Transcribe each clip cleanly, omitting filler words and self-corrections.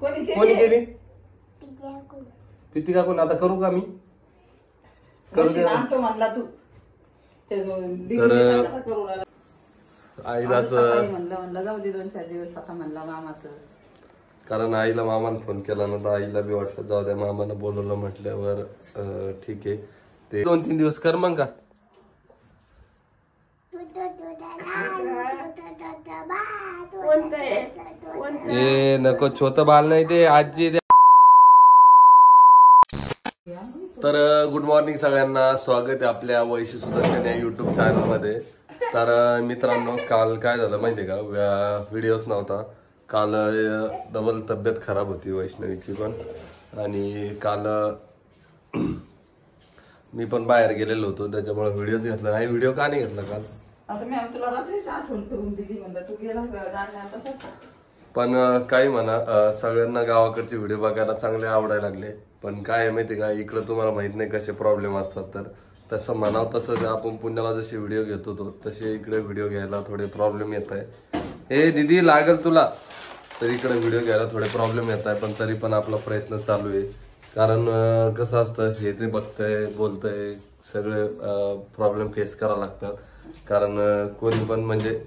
कोणी केली? पिती काकून. आता करू का मी? करू दे म्हणला तू. आईला म्हणलं जाऊ दे 2-4 दिवस आता म्हणला मामाचं. कारण आईला मामाने फोन केला ना, तर आईला बी वाटलं जाऊ द्या, मामानं बोलवलं म्हटल्यावर ठीक आहे. ते 2-3 दिवस कर मग का. ए नको, छोटं बाल नाही ते, आजी. तर गुड मॉर्निंग सगळ्यांना, स्वागत आहे आपल्या वैशी सुदर्शन या युट्यूब चॅनल मध्ये. तर मित्रांनो, काल काय झालं माहितीये का, व्हिडिओच नव्हता काल. डबल तब्येत खराब होती वैष्णवीची पण, आणि काल मी पण बाहेर गेलेलो होतो, त्याच्यामुळे व्हिडिओच घेतला नाही. व्हिडिओ का नाही घेतला काल? पण काही म्हणा, सगळ्यांना गावाकडचे व्हिडिओ बघायला चांगले आवडायला लागले. पण काय माहिती का, इकडं तुम्हाला माहित नाही कसे प्रॉब्लेम असतात. तर तसं म्हणावं तसं आपण पुण्याला जसे व्हिडिओ घेत होतो तसे इकडे व्हिडिओ घ्यायला थोडे प्रॉब्लेम येत आहे. हे दीदी लागल तुला. तर इकडे व्हिडिओ घ्यायला थोडे प्रॉब्लेम येत आहे, पण तरी पण आपला प्रयत्न चालू आहे. कारण कसं असतं, हे ते बघतंय बोलतंय सगळे प्रॉब्लेम फेस करावं लागतात. कारण कोणी पण म्हणजे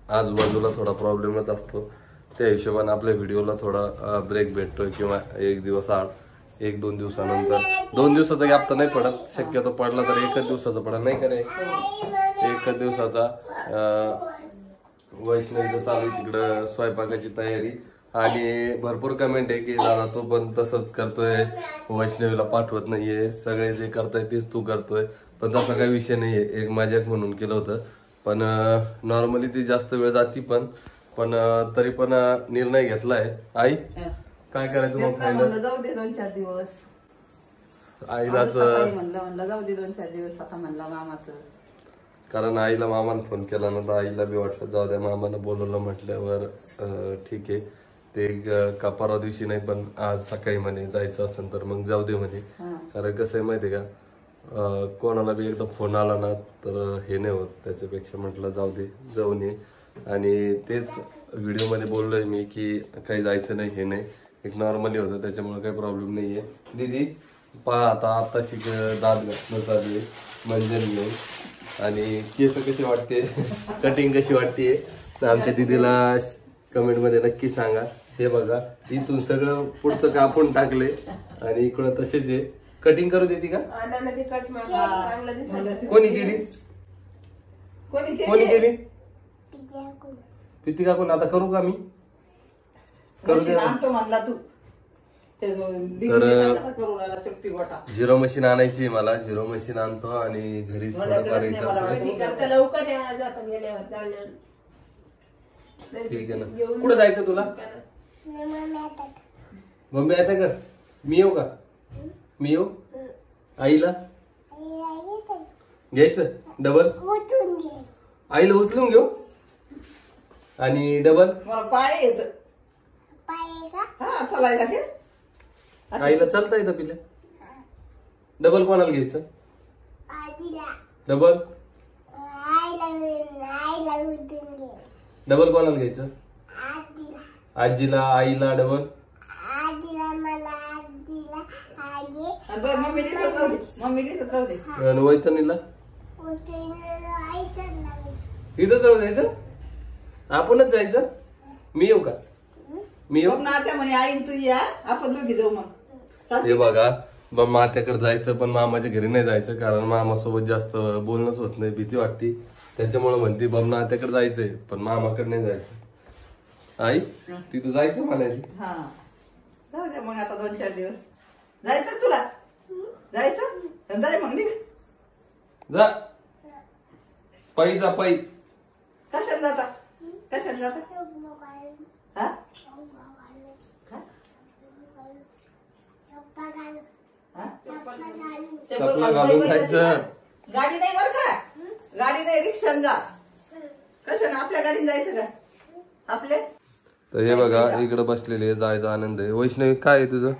आजूबाजूला थोडा प्रॉब्लेमच असतो. त्या हिशोबाने आपल्या व्हिडिओला थोडा ब्रेक भेटतोय, किंवा एक दिवस आड 1-2 दिवसानंतर. 2 दिवसाचा गॅप तर नाही पडत, शक्यतो पडला तर 1च दिवसाचा पडत नाही का रे. 1च दिवसाचा. वैष्णवीचं चालू आहे तिकडं स्वयंपाकाची तयारी, आणि भरपूर कमेंट आहे की दादा तू पण तसंच करतोय, वैष्णवीला पाठवत नाहीये, सगळे जे करताय तेच तू करतोय. पण तसा काही विषय नाहीये, एक मजाक म्हणून केलं होतं. पण नॉर्मली ती जास्त वेळ जाती, पण तरी पण निर्णय घेतलाय. आई काय करायचं मग फायनल? जाऊ दे 2-4 दिवस. आईलाच म्हणलं जाऊ दे 2-4 दिवस आता म्हणला मामाचं. कारण आईला मामाने फोन केला ना, तर आईला बी वाटलं जाऊ द्या, मामानं बोलवलं म्हटल्यावर ठीक आहे. ते परवा दिवशी नाही, पण आज सकाळी म्हणे जायचं असेल तर मग जाऊ दे म्हणे. कारण कसं आहे माहिती का, कोणाला बी एकदा फोन आला ना तर हे नाही होत, त्याच्यापेक्षा म्हटलं जाऊ दे, जाऊन ये. आणि तेच व्हिडिओमध्ये बोललोय मी की काही जायचं नाही, हे नाही, एक नॉर्मली होतं, त्याच्यामुळे काही प्रॉब्लेम नाहीये. दीदी पहा आता शिक दात घासणं चालू आहे, मंजन घेऊन. आणि केस कशी वाटते, कटिंग कशी वाटते, तर आमच्या दीदीला कमेंट मध्ये नक्की सांगा. हे बघा, इथून सगळं पुढचं कापून टाकले, आणि इकडं तसेच आहे. कटिंग करू देते का? कोणी केली? कोणी केली? पिती काकून. आता करू का मी? करू दे म्हणला तू. तर झिरो मशीन आणायची मला, झिरो मशीन आणतो आणि घरीच थोडंफार ठीक आहे ना. कुठं जायचं तुला? मम्मी आता कर. मी येऊ का? मी येऊ? आईला घ्यायचं डबल? आईला उचलून घेऊ आणि डबल पाय येत. आईला चालता येतं पिल्या. डबल कोणाला घ्यायचं? डबल डबल कोणाला घ्यायचं? आजीला, आईला डबल. वैतनीला इथंच राहू द्यायचं, आपणच जायचं. मी येऊ का? मी येऊ म्हणे आई तू या, आपण दोघी जाऊ. मग हे बघा, मात्याकडे जायचं, पण मामाच्या घरी नाही जायचं, कारण मामासोबत जास्त बोलणंच होत नाही, भीती वाटते. त्याच्यामुळे म्हणते बाबा नात्याकडे जायचंय, पण मामाकडे नाही जायचं. आई तिथं जायचं म्हणायची. जाऊ दे मग आता 2-4 दिवस. जायचं तुला? जायचं जाय मग. जा पायी जा, पायी. कशात जाता? चपला घालून जायचं. गाडी नाही बरं का, गाडी नाही, रिक्षाने जा. कशाने? आपल्या गाडीने जायचं का आपले? तर हे बघा, इकडे बसलेले, जायचा आनंद आहे. वैष्णवी काय आहे तुझं?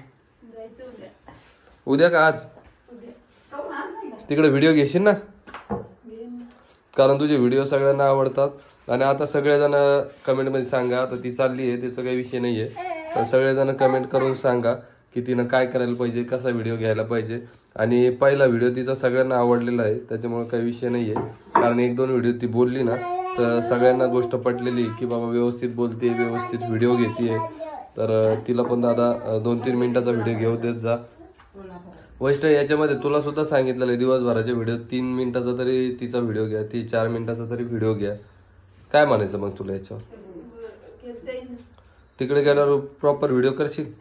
उद्या का आज? तिकडे व्हिडिओ घेशील ना, कारण तुझे व्हिडिओ सगळ्यांना आवडतात. आणि आता सगळेजण कमेंट मध्ये सांगा, आता ती चालली आहे, त्याचा काही विषय नाहीये. तर सगळेजण कमेंट करून सांगा की तिनं काय करायला पाहिजे, कसा व्हिडिओ घ्यायला पाहिजे. आणि पहिला व्हिडिओ तिचा सगळ्यांना आवडलेला आहे, त्याच्यामुळे काही विषय नाहीये. कारण 1-2 व्हिडिओ ती बोलली ना तर सगळ्यांना गोष्ट पटलेली की बाबा व्यवस्थित बोलते, व्यवस्थित व्हिडिओ घेते. तर तिला पण दादा 2-3 मिनिटाचा व्हिडिओ घेऊ देत जा. वैष्णव याच्यामध्ये तुला सुद्धा सांगितलेलं आहे दिवसभराच्या व्हिडिओ 3 मिनिटाचा तरी तिचा व्हिडिओ घ्या, 4 मिनिटाचा तरी व्हिडिओ घ्या. काय म्हणायचं मग तुला याच्यावर? तिकडे गेल्यावर प्रॉपर व्हिडिओ करशील?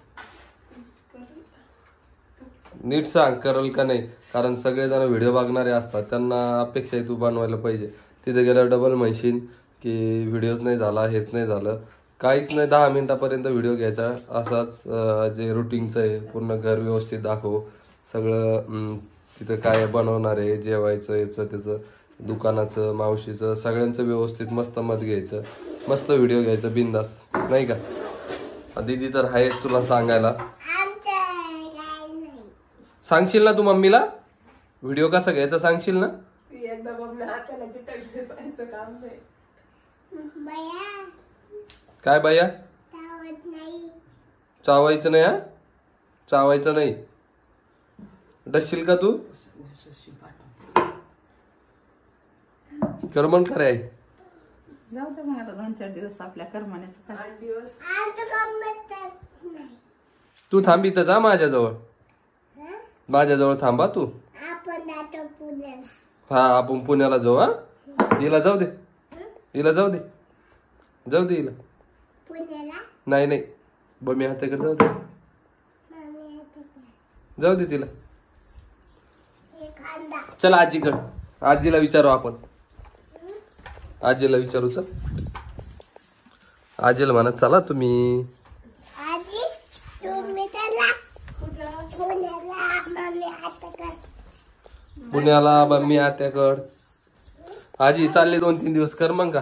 नीट सांग करल का नाही, कारण सगळेजण व्हिडिओ बघणारे असतात, त्यांना अपेक्षा आहे तू बनवायला पाहिजे. तिथे गेल्यावर डबल म्हणशील की व्हिडिओच नाही झाला, हेच नाही झालं. काहीच नाही, 10 मिनिटापर्यंत व्हिडिओ घ्यायचा असाच जे रुटीनचं आहे. पूर्ण घर व्यवस्थित दाखव, सगळं तिथं काय बनवणार आहे, जेवायचं, याचं त्याचं, दुकानाचं, मावशीचं, सगळ्यांचं व्यवस्थित मस्त मत घ्यायचं, मस्त व्हिडिओ घ्यायचं बिंदास, नाही का? दीदी तर आहेच तुला सांगायला. सांगशील ना तू मम्मीला व्हिडिओ कसा घ्यायचा, सांगशील ना? काय बाया? चावायचं नाही, हा चावायचं नाही. डसशील का तू? कर्मण कराय जाऊ दे मग आता 2-4 दिवस आपल्या कर्मानेच. तू थांब इथं, जा माझ्याजवळ, माझ्याजवळ थांबा तू. हा आपण पुण्याला जाऊ. हा हिला जाऊ दे, हिला जाऊ दे, जाऊ दे हिला. नाही नाही बमी हाताकडे जाऊ दे, जाऊ दे तिला. चल आजीकडे, आजीला विचारू आपण, आजीला विचारू. चल आजीला म्हणा चला तुम्ही. पुण्याला मम्मी आत्याकड. आजी चालले 2-3 दिवस, कर मग का?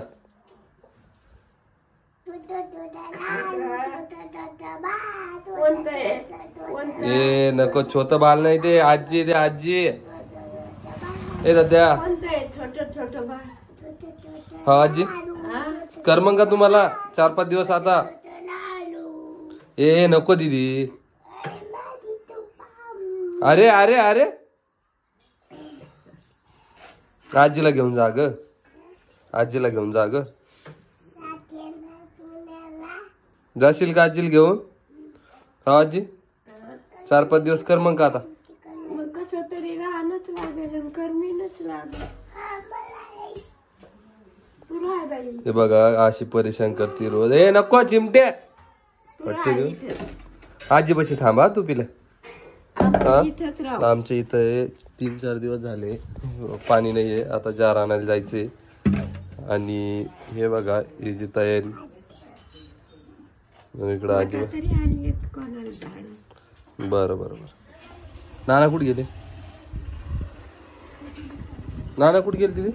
ए नको, छोट बाल नाही ते, आजी ते आजी. ए सध्या हा आजी कर मग का तुम्हाला 4-5 दिवस आता. ए नको दीदी, अरे अरे अरे आजीला घेऊन जा ग, आजीला घेऊन जा ग. जाशील का आजीला घेऊन? हा आजी 4-5 दिवस कर मग का आता. कसं तरी राहणंच लागेल, करमीनच लागेल. हे बघा अशी परेशान करते रोज. ए नको चिमटे पटते देऊ. आजी बशी थांबा तू पिला. आमच्या इथं 3-4 दिवस झाले पाणी नाहीये. आता जार आणायला जायचे. आणि हे बघा ही जी तयारी इकडं आजी. बरं बरं बरं. नाना कुठे गेले? नाना कुठे गेले तिथे?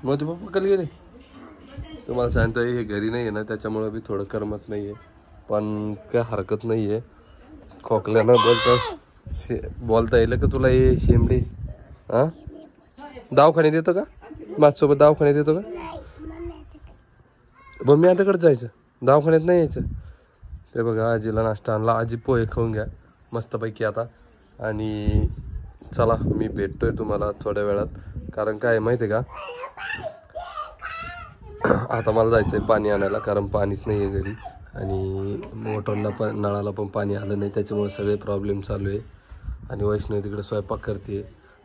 मग तू पप्पा गेले? तुम्हाला सांगतोय हे घरी नाही आहे ना, त्याच्यामुळे बी थोडं करमत नाहीये. पण काय हरकत नाहीये, खोकल्यानं बोलता येईल का तुला? हे शेंबडे हा दवाखान्यात येतो का? माझ्यासोबत दवाखान्यात येतो का? मम्मी आताकडे जायचं, दवाखान्यात नाही यायचं. ते बघा आजीला नाश्ता आणला. आजी पोहे खाऊन घ्या मस्तपैकी आता. आणि चला मी भेटतोय तुम्हाला थोड्या वेळात. कारण काय माहिती आहे का, आता मला जायचंय पाणी आणायला, कारण पाणीच नाही आहे घरी. आणि मोटरला पण नळाला पण पाणी आलं नाही, त्याच्यामुळे सगळे प्रॉब्लेम चालू आहे. आणि वैष्णवी तिकडे स्वयंपाक करते.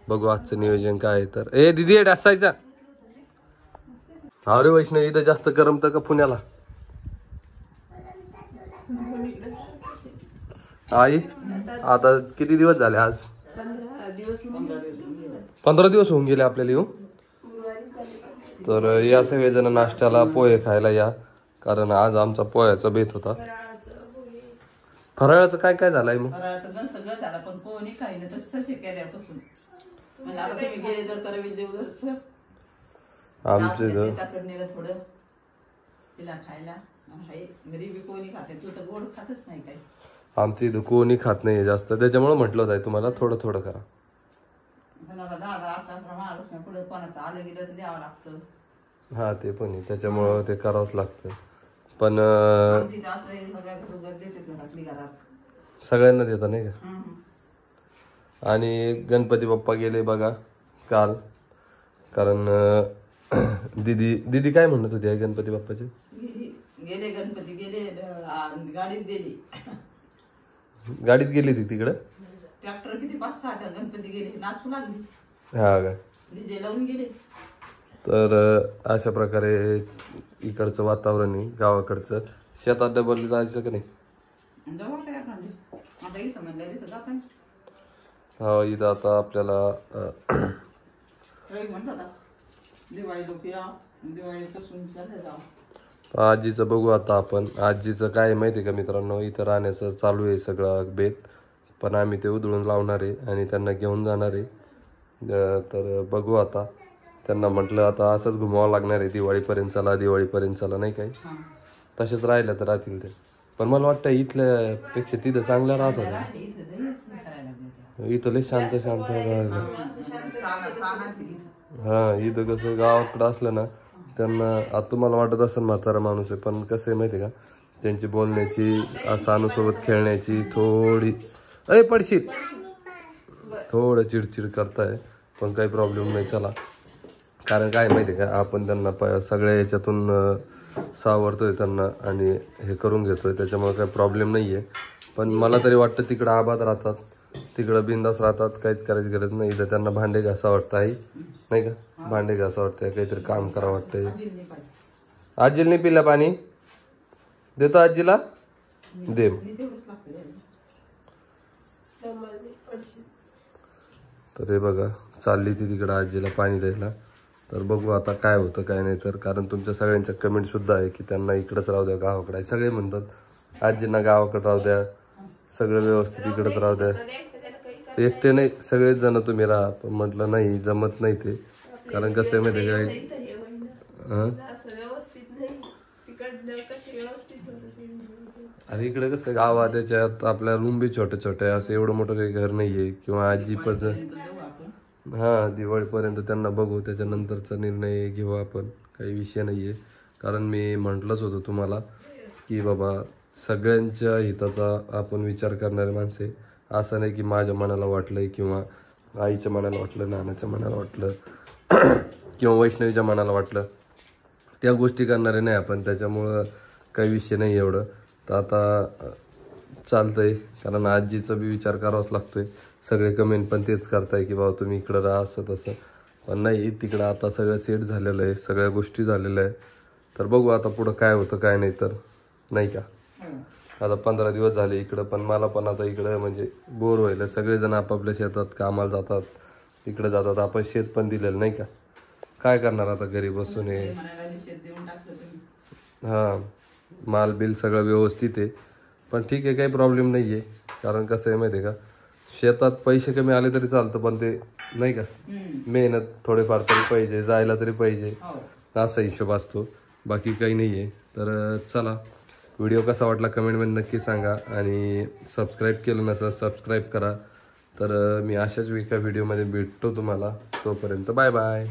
बघू आजचं नियोजन काय आहे. तर ए दिदी डासायचा. अरे वैष्णवी इथं जास्त करमतं का पुण्याला? आई आता किती दिवस झाले? आज 15 दिवस होऊन गेले आपल्याला येऊ. तर या सगळेजण नाश्त्याला पोहे खायला या, कारण आज आमचा पोह्याचा बेत होता. फराळाचं काय काय झालंय मग? सगळं झालं पण कोणी काही नाही, तसंच हे केल्यापासून म्हणजे आता तुम्ही गेले तर करावी देऊ आमचे थोडं तिला खायला. गरीबी कोणी खाते, तू तर गोड खातच नाही काही. आमच्या इथं कोणी खात नाही जास्त, त्याच्यामुळे म्हटलं जाय तुम्हाला थोडं थोडं करा. आपल्याला 10 अकरा महालक्ष्मी पुढे कोणाचं आलं गेलं तर द्यावं लागतं. हा ते पण आहे, त्याच्यामुळं ते करावंच लागतं. पण आमची तर असं आहे, सगळ्या सगळं देते घरातली घरात. सगळ्यांना देता नाही का. हम्म. आणि गणपती बाप्पा गेले बघा काल, कारण दीदी काय म्हणत होती गणपती बाप्पाचे. गेले गणपती गेले, गाडीत गेली. गाडीत गेली ती तिकडं. ट्रॅक्टर किती 5-6 गणपती गेले, नाचू लागली. हा का. डीजे लावून गेले. तर अशा प्रकारे इकडचं वातावरण आहे गावाकडचं. शेतात डबल जायचं का नाही. जवळ काय एखादी आता इथं म्हणलं इथं जाता. हा इथं आता आपल्याला म्हणतात दिवाळी लोक या, दिवाळी पासून चालले जाऊ. आजीचं बघू आता आपण. आजीचं काय माहिती का मित्रांनो, इथं राहण्याचं चालू आहे सगळं बेत, पण आम्ही ते उधळून लावणार आहे आणि त्यांना घेऊन जाणार आहे. तर बघू आता. त्यांना म्हटलं आता असंच घुमावं लागणार आहे दिवाळीपर्यंत चला नाही काही. तसेच राहिलं तर राहतील ते. पण मला वाटतं इथल्यापेक्षा तिथं चांगलं राहत होतं. इथं लय शांत राहिलं. हा इथं कसं गावाकडं असलं ना, त्यांना आता तुम्हाला वाटत असेल म्हातारा माणूस आहे, पण कसं आहे माहिती आहे का, त्यांची बोलण्याची, सानूसोबत खेळण्याची थोडी पडशील थोडं चिडचिड करताय, पण काही प्रॉब्लेम नाही. चला, कारण काय माहिती आहे का, आपण त्यांना सगळ्या याच्यातून सावरतोय त्यांना आणि हे करून घेतोय, त्याच्यामुळे काही प्रॉब्लेम नाही आहे. पण मला तरी वाटतं तिकडं आबाद राहतात, तिकडं बिंदास राहतात, काहीच करायची गरज नाही. इथं त्यांना भांडे घासा वाटतं आहे नाही का, भांडे घासा वाटतंय, काहीतरी काम करा वाटतंय. आजीला नाही पिलं पाणी, देतो आजीला दे. तर हे बघा चालली ती तिकडं आजीला पाणी द्यायला. तर बघू आता काय होतं काय नाही. तर कारण तुमच्या सगळ्यांच्या कमेंट सुद्धा आहे की त्यांना इकडंच राहू द्या, गावाकडे. सगळे म्हणतात आजींना गावाकडे राहू द्या, सगळं व्यवस्थित इकडंच राहू द्या. एकटे नाही, सगळेच जण तुम्ही राहा. पण म्हटलं नाही, जमत नाही ते. कारण कसं आहे माहिती काय, अरे इकडे कसं गावात त्याच्यात आपल्या रूम बी छोटे छोटे, असं एवढं मोठं काही घर नाहीये. किंवा आजी पण हा दिवाळीपर्यंत त्यांना बघू, त्याच्यानंतरचा निर्णय घेऊ आपण, काही विषय नाहीये. कारण मी म्हटलंच होतं तुम्हाला की बाबा सगळ्यांच्या हिताचा आपण विचार करणारे माणसे. असं नाही की माझ्या मनाला वाटलंय किंवा आईच्या मनाला वाटलं, नानाच्या मनाला वाटलं किंवा वैष्णवीच्या मनाला वाटलं, त्या गोष्टी करणारे नाही आपण. त्याच्यामुळं काही विषय नाही एवढं. तर आता चालतंय, कारण आजीचा बी विचार करावाच लागतोय. सगळे कमेंट पण तेच करताय की बाबा तुम्ही इकडं राहा असं तसं, पण नाही, तिकडं आता सगळं सेट झालेलं आहे, सगळ्या गोष्टी झालेल्या आहे. तर बघू आता पुढं काय होतं काय नाही. तर नाही का, आता 15 दिवस झाले इकडं, पण मला पण आता इकडं म्हणजे बोर व्हायला. सगळेजण आपापल्या शेतात कामाला जातात, इकडे जातात. आपण शेत पण दिलेलं नाही का, काय करणार आता घरी बसून. हा माल बिल सगळं व्यवस्थित आहे, पण ठीक आहे, काही प्रॉब्लेम नाही आहे. कारण कसं आहे माहिती आहे का, शेतात पैसे कमी आले तरी चालतं, पण ते नाही का मेहनत थोडेफार तरी पाहिजे, जायला तरी पाहिजे, असा हिशोब असतो. बाकी काही नाही आहे. तर चला, व्हिडिओ कसा वाटला कमेंटमध्ये नक्की सांगा. आणि सबस्क्राईब केलं नसेल सबस्क्राईब करा. तर मी अशाच एका व्हिडिओमध्ये भेटतो तुम्हाला. तोपर्यंत बाय बाय.